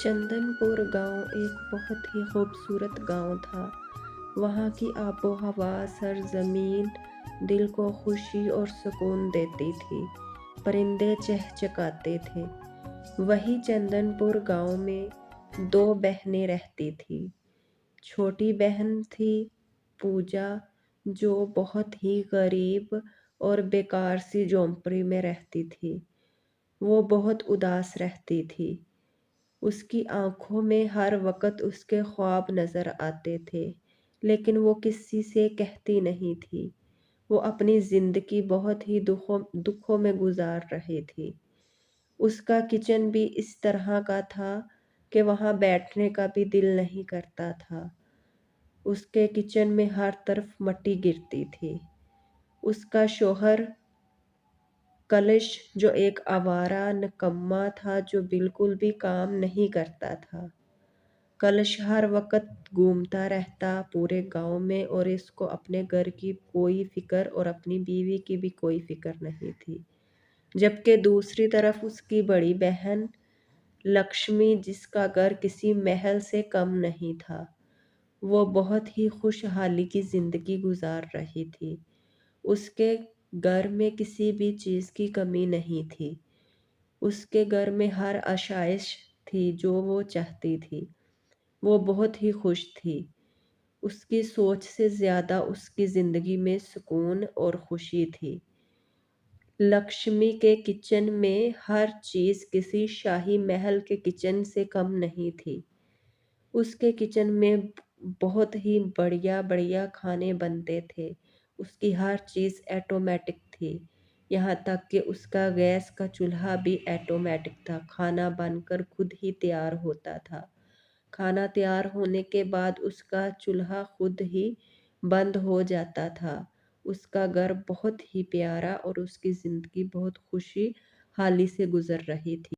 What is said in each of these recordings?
चंदनपुर गांव एक बहुत ही खूबसूरत गांव था। वहाँ की आबो हवा सरजमीन दिल को खुशी और सुकून देती थी। परिंदे चहचहाते थे। वही चंदनपुर गांव में दो बहनें रहती थी। छोटी बहन थी पूजा, जो बहुत ही गरीब और बेकार सी झोंपड़ी में रहती थी। वो बहुत उदास रहती थी। उसकी आंखों में हर वक्त उसके ख्वाब नजर आते थे, लेकिन वो किसी से कहती नहीं थी। वो अपनी जिंदगी बहुत ही दुखों दुखों में गुजार रही थी। उसका किचन भी इस तरह का था कि वहाँ बैठने का भी दिल नहीं करता था। उसके किचन में हर तरफ मट्टी गिरती थी। उसका शोहर कलश, जो एक आवारा निकम्मा था, जो बिल्कुल भी काम नहीं करता था। कलश हर वक्त घूमता रहता पूरे गांव में, और इसको अपने घर की कोई फिक्र और अपनी बीवी की भी कोई फिक्र नहीं थी। जबकि दूसरी तरफ उसकी बड़ी बहन लक्ष्मी, जिसका घर किसी महल से कम नहीं था, वो बहुत ही खुशहाली की जिंदगी गुजार रही थी। उसके घर में किसी भी चीज़ की कमी नहीं थी। उसके घर में हर आशाइश थी जो वो चाहती थी। वो बहुत ही खुश थी। उसकी सोच से ज़्यादा उसकी ज़िंदगी में सुकून और खुशी थी। लक्ष्मी के किचन में हर चीज़ किसी शाही महल के किचन से कम नहीं थी। उसके किचन में बहुत ही बढ़िया बढ़िया खाने बनते थे। उसकी हर चीज़ ऑटोमेटिक थी। यहाँ तक कि उसका गैस का चूल्हा भी ऑटोमेटिक था। खाना बनकर खुद ही तैयार होता था। खाना तैयार होने के बाद उसका चूल्हा खुद ही बंद हो जाता था। उसका घर बहुत ही प्यारा और उसकी ज़िंदगी बहुत खुशहाली से गुजर रही थी।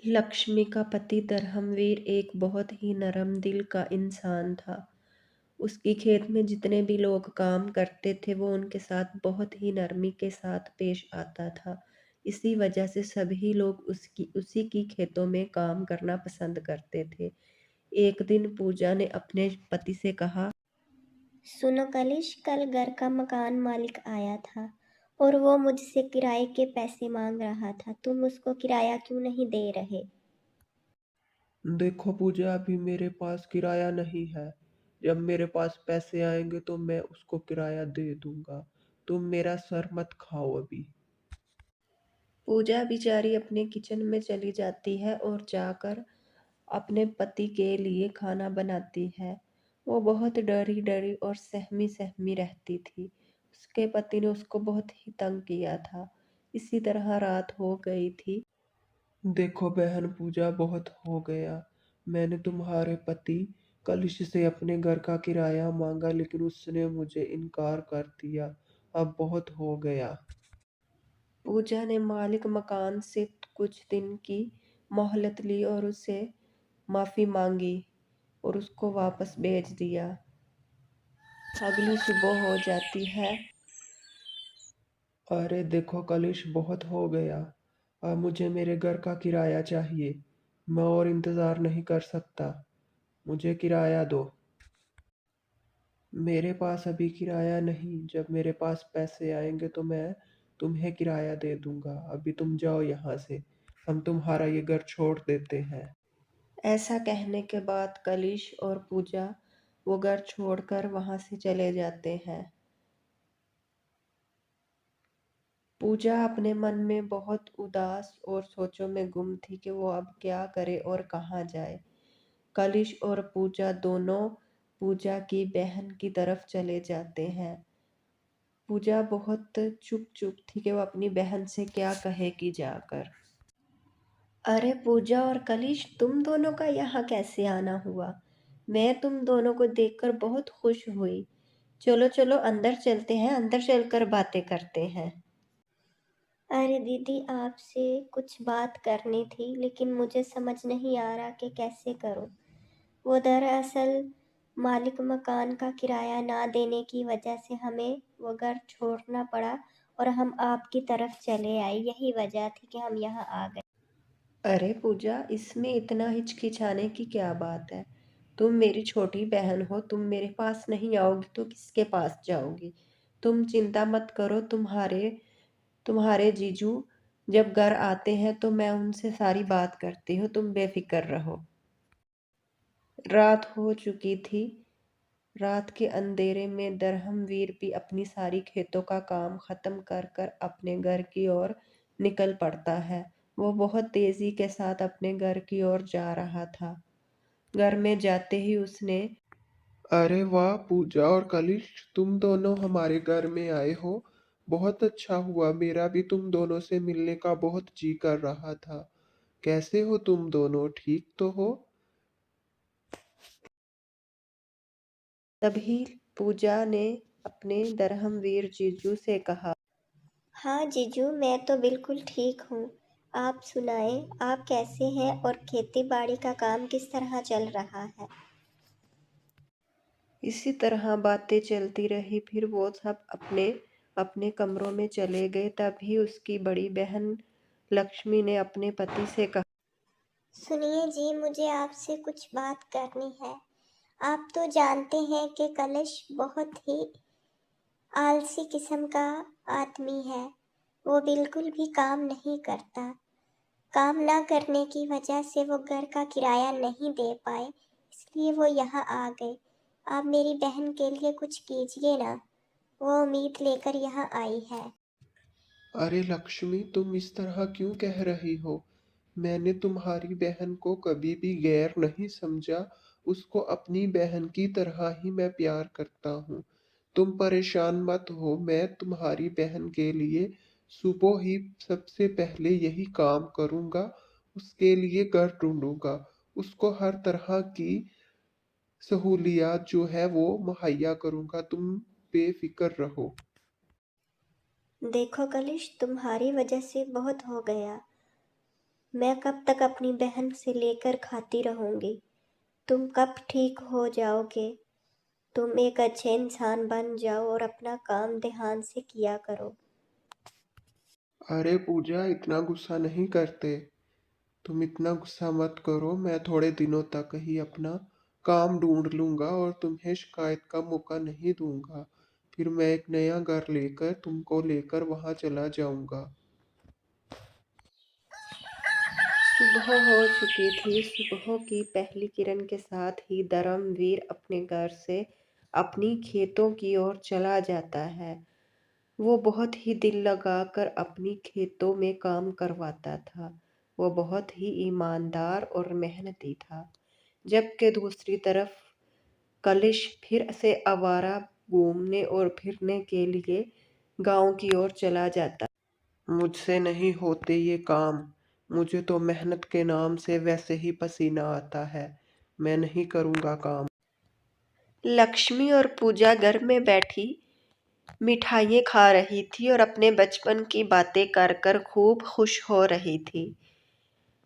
लक्ष्मी का पति धर्मवीर एक बहुत ही नरम दिल का इंसान था। उसकी खेत में जितने भी लोग काम करते थे, वो उनके साथ बहुत ही नरमी के साथ पेश आता था। इसी वजह से सभी लोग उसी की खेतों में काम करना पसंद करते थे। एक दिन पूजा ने अपने पति से कहा, सुनो कलिश, कल घर का मकान मालिक आया था और वो मुझसे किराए के पैसे मांग रहा था। तुम उसको किराया क्यों नहीं दे रहे? देखो पूजा, अभी मेरे पास किराया नहीं है। जब मेरे पास पैसे आएंगे तो मैं उसको किराया दे दूंगा। तुम मेरा सर मत खाओ अभी। पूजा बेचारी अपने किचन में चली जाती है और जाकर अपने पति के लिए खाना बनाती है। वो बहुत डरी डरी और सहमी सहमी रहती थी। उसके पति ने उसको बहुत ही तंग किया था। इसी तरह रात हो गई थी। देखो बहन पूजा, बहुत हो गया। मैंने तुम्हारे पति कलिश से अपने घर का किराया मांगा, लेकिन उसने मुझे इनकार कर दिया। अब बहुत हो गया। पूजा ने मालिक मकान से कुछ दिन की मोहलत ली और उसे माफ़ी मांगी और उसको वापस भेज दिया। अगली सुबह हो जाती है। अरे देखो कलिश, बहुत हो गया। अब मुझे मेरे घर का किराया चाहिए। मैं और इंतज़ार नहीं कर सकता। मुझे किराया दो। मेरे पास अभी किराया नहीं। जब मेरे पास पैसे आएंगे तो मैं तुम्हें किराया दे दूंगा। अभी तुम जाओ यहाँ से। हम तुम्हारा ये घर छोड़ देते हैं। ऐसा कहने के बाद कलिश और पूजा वो घर छोड़कर वहां से चले जाते हैं। पूजा अपने मन में बहुत उदास और सोचों में गुम थी कि वो अब क्या करे और कहाँ जाए। कलिश और पूजा दोनों पूजा की बहन की तरफ चले जाते हैं। पूजा बहुत चुप चुप थी कि वो अपनी बहन से क्या कहेगी जाकर। अरे पूजा और कलिश, तुम दोनों का यहाँ कैसे आना हुआ? मैं तुम दोनों को देखकर बहुत खुश हुई। चलो चलो अंदर चलते हैं, अंदर चलकर बातें करते हैं। अरे दीदी, आपसे कुछ बात करनी थी, लेकिन मुझे समझ नहीं आ रहा कि कैसे करूं। वो दरअसल मालिक मकान का किराया ना देने की वजह से हमें वो घर छोड़ना पड़ा और हम आपकी तरफ चले आए। यही वजह थी कि हम यहाँ आ गए। अरे पूजा, इसमें इतना हिचकिचाने की क्या बात है? तुम मेरी छोटी बहन हो, तुम मेरे पास नहीं आओगी तो किसके पास जाओगी? तुम चिंता मत करो, तुम्हारे तुम्हारे जीजू जब घर आते हैं तो मैं उनसे सारी बात करती हूँ, तुम बेफिक्र रहो। रात हो चुकी थी। रात के अंधेरे में दरहमवीर भी अपनी सारी खेतों का काम खत्म कर कर अपने घर की ओर निकल पड़ता है। वो बहुत तेजी के साथ अपने घर की ओर जा रहा था। घर में जाते ही उसने अरे वाह पूजा और कलिश, तुम दोनों हमारे घर में आए हो। बहुत अच्छा हुआ, मेरा भी तुम दोनों से मिलने का बहुत जी कर रहा था। कैसे हो तुम दोनों, ठीक तो हो? तभी पूजा ने अपने दरहमवीर जीजू से कहा। हाँ जीजू, मैं तो बिल्कुल ठीक हूँ। आप सुनाएं, आप कैसे हैं और खेती बाड़ी का काम किस तरह चल रहा है? इसी तरह बातें चलती रही। फिर वो सब अपने अपने कमरों में चले गए। तभी उसकी बड़ी बहन लक्ष्मी ने अपने पति से कहा। सुनिए जी, मुझे आपसे कुछ बात करनी है। आप तो जानते हैं कि कलश बहुत ही आलसी किस्म का आदमी है। वो बिल्कुल भी काम नहीं करता। काम ना करने की वजह से वो घर का किराया नहीं दे पाए, इसलिए वो यहाँ आ गए। आप मेरी बहन के लिए कुछ कीजिए ना, वो उम्मीद लेकर यहाँ आई है। अरे लक्ष्मी, तुम इस तरह क्यों कह रही हो? मैंने तुम्हारी बहन को कभी भी गैर नहीं समझा। उसको अपनी बहन की तरह ही मैं प्यार करता हूँ। तुम परेशान मत हो, मैं तुम्हारी बहन के लिए सुबह ही सबसे पहले यही काम करूँगा। उसके लिए घर ढूंढूंगा। उसको हर तरह की सहूलियत जो है वो मुहैया करूँगा। तुम बेफिक्र रहो। देखो कलिश, तुम्हारी वजह से बहुत हो गया। मैं कब तक अपनी बहन से लेकर खाती रहूंगी? तुम कब ठीक हो जाओगे? तुम एक अच्छे इंसान बन जाओ और अपना काम ध्यान से किया करो। अरे पूजा, इतना गुस्सा नहीं करते। तुम इतना गुस्सा मत करो। मैं थोड़े दिनों तक ही अपना काम ढूंढ लूंगा और तुम्हें शिकायत का मौका नहीं दूंगा। फिर मैं एक नया घर लेकर तुमको लेकर वहां चला जाऊंगा। सुबह हो चुकी थी। सुबह की पहली किरण के साथ ही धर्मवीर अपने घर से अपनी खेतों की ओर चला जाता है। वो बहुत ही दिल लगाकर अपनी खेतों में काम करवाता था। वो बहुत ही ईमानदार और मेहनती था। जबकि दूसरी तरफ कलिश फिर से आवारा घूमने और फिरने के लिए गांव की ओर चला जाता। मुझसे नहीं होते ये काम। मुझे तो मेहनत के नाम से वैसे ही पसीना आता है। मैं नहीं करूँगा काम। लक्ष्मी और पूजा घर में बैठी मिठाइयाँ खा रही थी और अपने बचपन की बातें कर कर खूब खुश हो रही थी।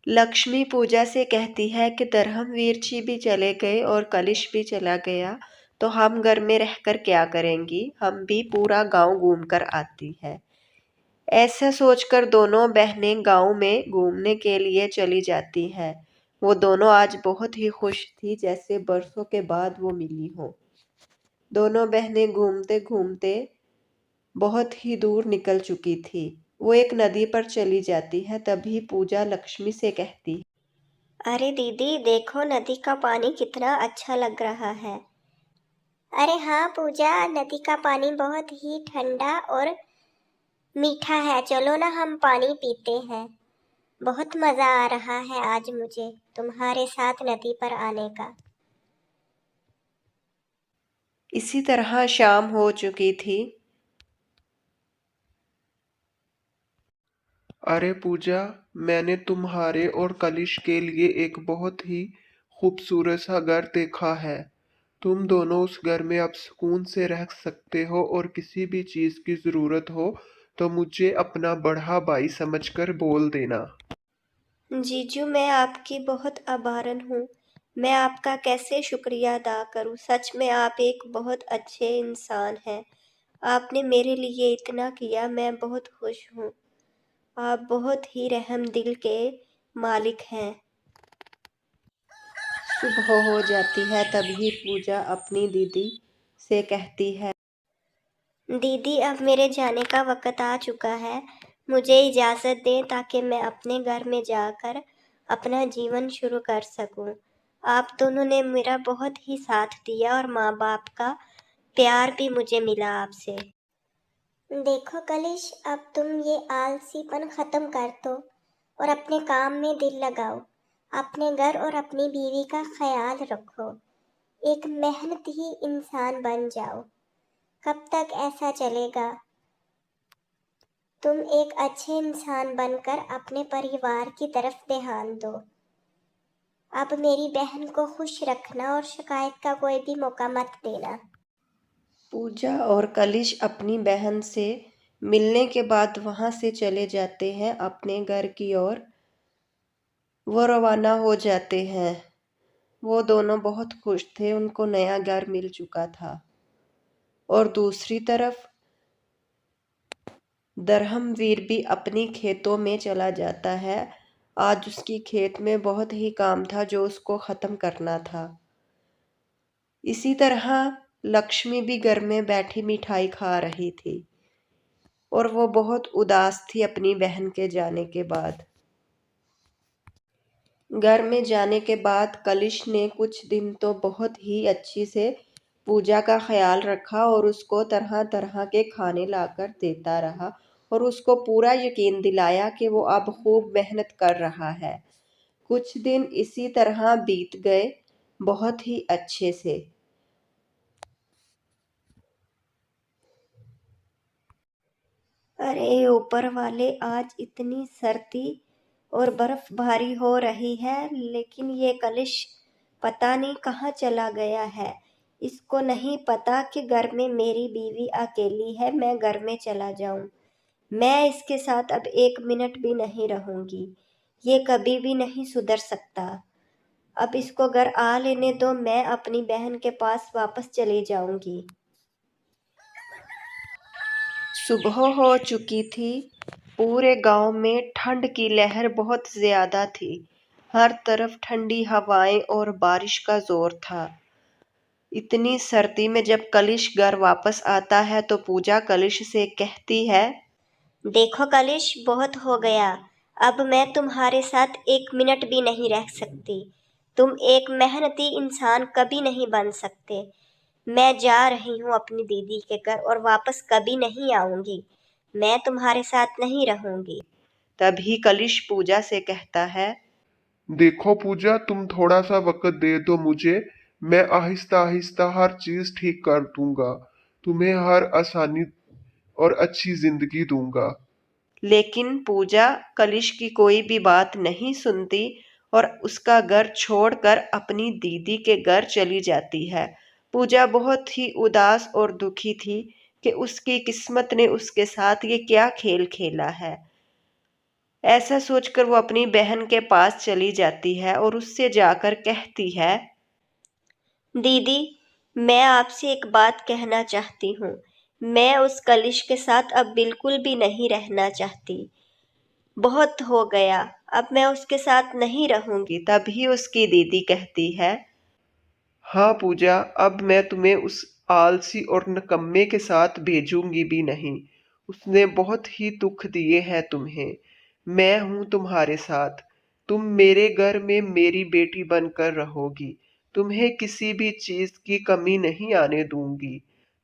लक्ष्मी पूजा से कहती है कि धर्मवीर जी भी चले गए और कलिश भी चला गया, तो हम घर में रहकर क्या करेंगी? हम भी पूरा गांव घूम कर आती है। ऐसा सोचकर दोनों बहनें गांव में घूमने के लिए चली जाती हैं। वो दोनों आज बहुत ही खुश थी, जैसे बरसों के बाद वो मिली हों। दोनों बहनें घूमते घूमते बहुत ही दूर निकल चुकी थी। वो एक नदी पर चली जाती है। तभी पूजा लक्ष्मी से कहती। अरे दीदी, देखो नदी का पानी कितना अच्छा लग रहा है। अरे हाँ पूजा, नदी का पानी बहुत ही ठंडा और मीठा है। चलो ना हम पानी पीते हैं। बहुत मजा आ रहा है आज मुझे तुम्हारे साथ नदी पर आने का। इसी तरह शाम हो चुकी थी। अरे पूजा, मैंने तुम्हारे और कलिश के लिए एक बहुत ही खूबसूरत सा घर देखा है। तुम दोनों उस घर में अब सुकून से रह सकते हो और किसी भी चीज की जरूरत हो तो मुझे अपना बड़ा भाई समझकर बोल देना। जीजू, मैं आपकी बहुत आभारन हूँ। मैं आपका कैसे शुक्रिया अदा करूँ। सच में आप एक बहुत अच्छे इंसान हैं। आपने मेरे लिए इतना किया, मैं बहुत खुश हूँ। आप बहुत ही रहम दिल के मालिक हैं। सुबह हो जाती है, तभी पूजा अपनी दीदी से कहती है, दीदी अब मेरे जाने का वक़्त आ चुका है। मुझे इजाज़त दें ताकि मैं अपने घर में जाकर अपना जीवन शुरू कर सकूं। आप दोनों ने मेरा बहुत ही साथ दिया और माँ बाप का प्यार भी मुझे मिला आपसे। देखो कलिश, अब तुम ये आलसीपन ख़त्म कर दो और अपने काम में दिल लगाओ। अपने घर और अपनी बीवी का ख्याल रखो। एक मेहनती इंसान बन जाओ। कब तक ऐसा चलेगा? तुम एक अच्छे इंसान बनकर अपने परिवार की तरफ ध्यान दो। अब मेरी बहन को खुश रखना और शिकायत का कोई भी मौका मत देना। पूजा और कलिश अपनी बहन से मिलने के बाद वहां से चले जाते हैं अपने घर की ओर। वो रवाना हो जाते हैं। वो दोनों बहुत खुश थे, उनको नया घर मिल चुका था। और दूसरी तरफ धर्मवीर भी अपनी खेतों में चला जाता है। आज उसकी खेत में बहुत ही काम था जो उसको ख़त्म करना था। इसी तरह लक्ष्मी भी घर में बैठी मिठाई खा रही थी और वो बहुत उदास थी अपनी बहन के जाने के बाद। घर में जाने के बाद कलिश ने कुछ दिन तो बहुत ही अच्छी से पूजा का ख्याल रखा और उसको तरह तरह के खाने लाकर देता रहा और उसको पूरा यकीन दिलाया कि वो अब खूब मेहनत कर रहा है। कुछ दिन इसी तरह बीत गए, बहुत ही अच्छे से। अरे ऊपर वाले, आज इतनी सर्दी और बर्फबारी हो रही है, लेकिन ये कलिश पता नहीं कहाँ चला गया है। इसको नहीं पता कि घर में मेरी बीवी अकेली है, मैं घर में चला जाऊं। मैं इसके साथ अब 1 मिनट भी नहीं रहूंगी। ये कभी भी नहीं सुधर सकता। अब इसको घर आ लेने दो, मैं अपनी बहन के पास वापस चली जाऊंगी। सुबह हो चुकी थी। पूरे गांव में ठंड की लहर बहुत ज्यादा थी। हर तरफ ठंडी हवाएं और बारिश का जोर था। इतनी सर्दी में जब कलिश घर वापस आता है तो पूजा कलिश से कहती है, देखो कलिश, बहुत हो गया। अब मैं तुम्हारे साथ 1 मिनट भी नहीं रह सकती। तुम एक मेहनती इंसान कभी नहीं बन सकते। मैं जा रही हूँ अपनी दीदी के घर और वापस कभी नहीं आऊंगी। मैं तुम्हारे साथ नहीं रहूंगी। तभी कलिश पूजा से कहता है, देखो पूजा, तुम थोड़ा सा वक्त दे दो मुझे। मैं आहिस्ता आहिस्ता हर चीज ठीक कर दूंगा। तुम्हें हर आसानी और अच्छी जिंदगी दूंगा। लेकिन पूजा कलिश की कोई भी बात नहीं सुनती और उसका घर छोड़कर अपनी दीदी के घर चली जाती है। पूजा बहुत ही उदास और दुखी थी कि उसकी किस्मत ने उसके साथ ये क्या खेल खेला है। ऐसा सोचकर वो अपनी बहन के पास चली जाती है और उससे जाकर कहती है, दीदी, मैं आपसे एक बात कहना चाहती हूँ। मैं उस कलिश के साथ अब बिल्कुल भी नहीं रहना चाहती। बहुत हो गया। अब मैं उसके साथ नहीं रहूंगी। कि तभी उसकी दीदी कहती है, हाँ पूजा, अब मैं तुम्हें उस आलसी और निकम्मे के साथ भेजूंगी भी नहीं। उसने बहुत ही दुख दिए हैं तुम्हें। मैं हूं तुम्हारे साथ। तुम मेरे घर में मेरी बेटी बनकर रहोगी। तुम्हें किसी भी चीज की कमी नहीं आने दूंगी।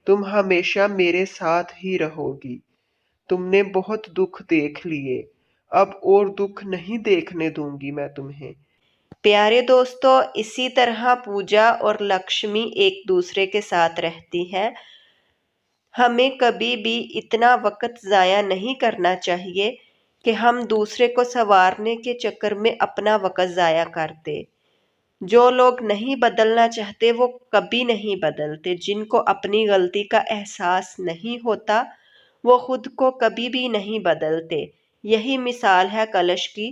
तुम हमेशा मेरे साथ ही रहोगी। तुमने बहुत दुख देख लिए। अब और दुख नहीं देखने दूंगी मैं तुम्हें। प्यारे दोस्तों, इसी तरह पूजा और लक्ष्मी एक दूसरे के साथ रहती हैं। हमें कभी भी इतना वक्त ज़ाया नहीं करना चाहिए कि हम दूसरे को संवारने के चक्कर में अपना वक्त ज़ाया कर दें। जो लोग नहीं बदलना चाहते वो कभी नहीं बदलते। जिनको अपनी गलती का एहसास नहीं होता वो खुद को कभी भी नहीं बदलते। यही मिसाल है कलश की।